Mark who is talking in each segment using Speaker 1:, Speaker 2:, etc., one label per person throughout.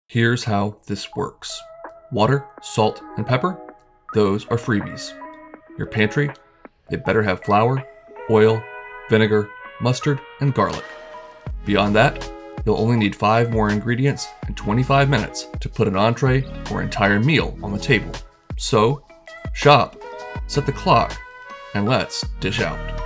Speaker 1: Here's how this works. Water, salt, and pepper, those are freebies. Your pantry, it better have flour, oil, vinegar, mustard, and garlic. Beyond that, you'll only need 5 more ingredients and 25 minutes to put an entree or entire meal on the table. So, shop, set the clock, and let's dish out.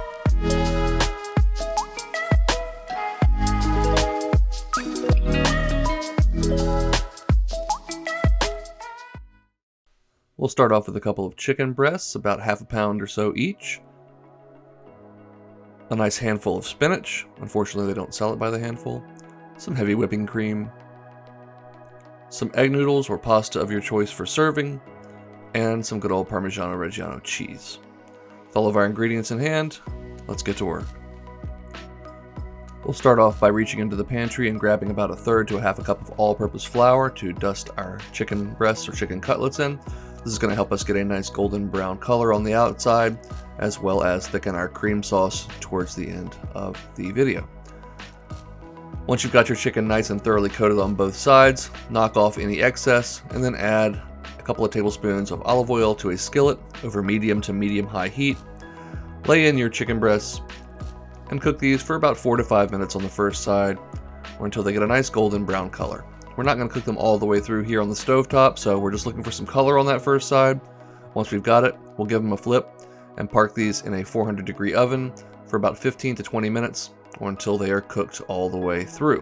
Speaker 1: We'll start off with a couple of chicken breasts, about half a pound or so each. A nice handful of spinach. Unfortunately, they don't sell it by the handful. Some heavy whipping cream. Some egg noodles or pasta of your choice for serving. And some good old Parmigiano Reggiano cheese. With all of our ingredients in hand, let's get to work. We'll start off by reaching into the pantry and grabbing about 1/3 to 1/2 cup of all-purpose flour to dust our chicken breasts or chicken cutlets in. This is going to help us get a nice golden brown color on the outside, as well as thicken our cream sauce towards the end of the video. Once you've got your chicken nice and thoroughly coated on both sides, knock off any excess, and then add a couple of tablespoons of olive oil to a skillet over medium to medium-high heat. Lay in your chicken breasts and cook these for about 4 to 5 minutes on the first side, or until they get a nice golden brown color. We're not going to cook them all the way through here on the stovetop, so we're just looking for some color on that first side. Once we've got it, we'll give them a flip and park these in a 400-degree oven for about 15 to 20 minutes, or until they are cooked all the way through.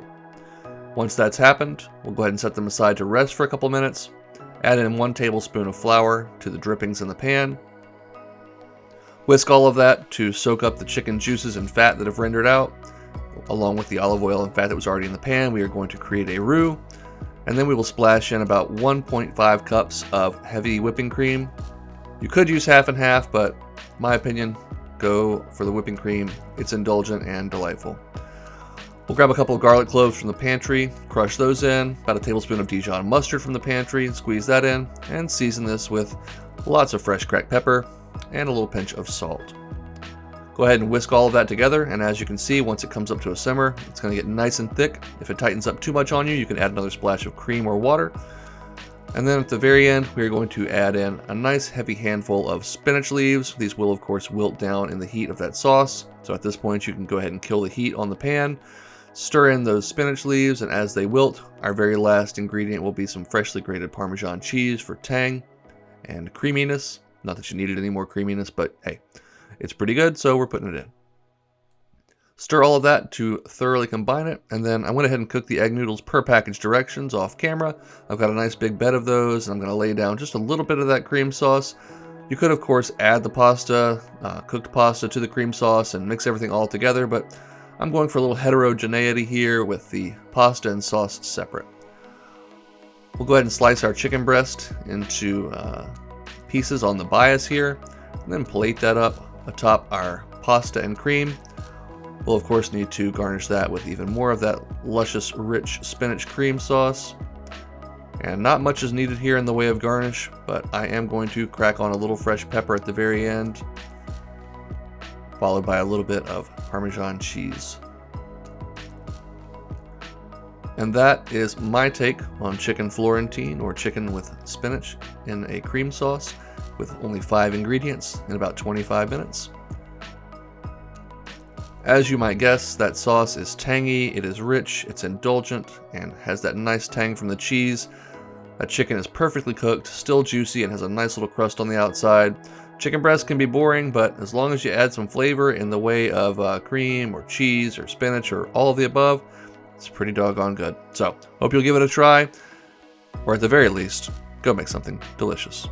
Speaker 1: Once that's happened, we'll go ahead and set them aside to rest for a couple minutes. Add in 1 tablespoon of flour to the drippings in the pan. Whisk all of that to soak up the chicken juices and fat that have rendered out. Along with the olive oil and fat that was already in the pan, we are going to create a roux. And then we will splash in about 1.5 cups of heavy whipping cream. You could use half and half, but my opinion, go for the whipping cream. It's indulgent and delightful. We'll grab a couple of garlic cloves from the pantry, crush those in, about a tablespoon of Dijon mustard from the pantry, squeeze that in, and season this with lots of fresh cracked pepper and a little pinch of salt. Go ahead and whisk all of that together, and as you can see, once it comes up to a simmer, it's going to get nice and thick. If it tightens up too much on you, you can add another splash of cream or water. And then at the very end, we're going to add in a nice heavy handful of spinach leaves. These will, of course, wilt down in the heat of that sauce. So at this point, you can go ahead and kill the heat on the pan. Stir in those spinach leaves, and as they wilt, our very last ingredient will be some freshly grated Parmesan cheese for tang and creaminess. Not that you needed any more creaminess, but hey, it's pretty good, so we're putting it in. Stir all of that to thoroughly combine it, and then I went ahead and cooked the egg noodles per package directions off camera. I've got a nice big bed of those, and I'm going to lay down just a little bit of that cream sauce. You could, of course, add the pasta, cooked pasta to the cream sauce and mix everything all together, but I'm going for a little heterogeneity here with the pasta and sauce separate. We'll go ahead and slice our chicken breast into pieces on the bias here, and then plate that up atop our pasta and cream. We'll of course need to garnish that with even more of that luscious, rich spinach cream sauce. And not much is needed here in the way of garnish, but I am going to crack on a little fresh pepper at the very end, followed by a little bit of Parmesan cheese. And that is my take on chicken Florentine, or chicken with spinach in a cream sauce, with only 5 ingredients in about 25 minutes. As you might guess, that sauce is tangy, it is rich, it's indulgent, and has that nice tang from the cheese. That chicken is perfectly cooked, still juicy, and has a nice little crust on the outside. Chicken breast can be boring, but as long as you add some flavor in the way of cream or cheese or spinach or all of the above, it's pretty doggone good. So, hope you'll give it a try, or at the very least, go make something delicious.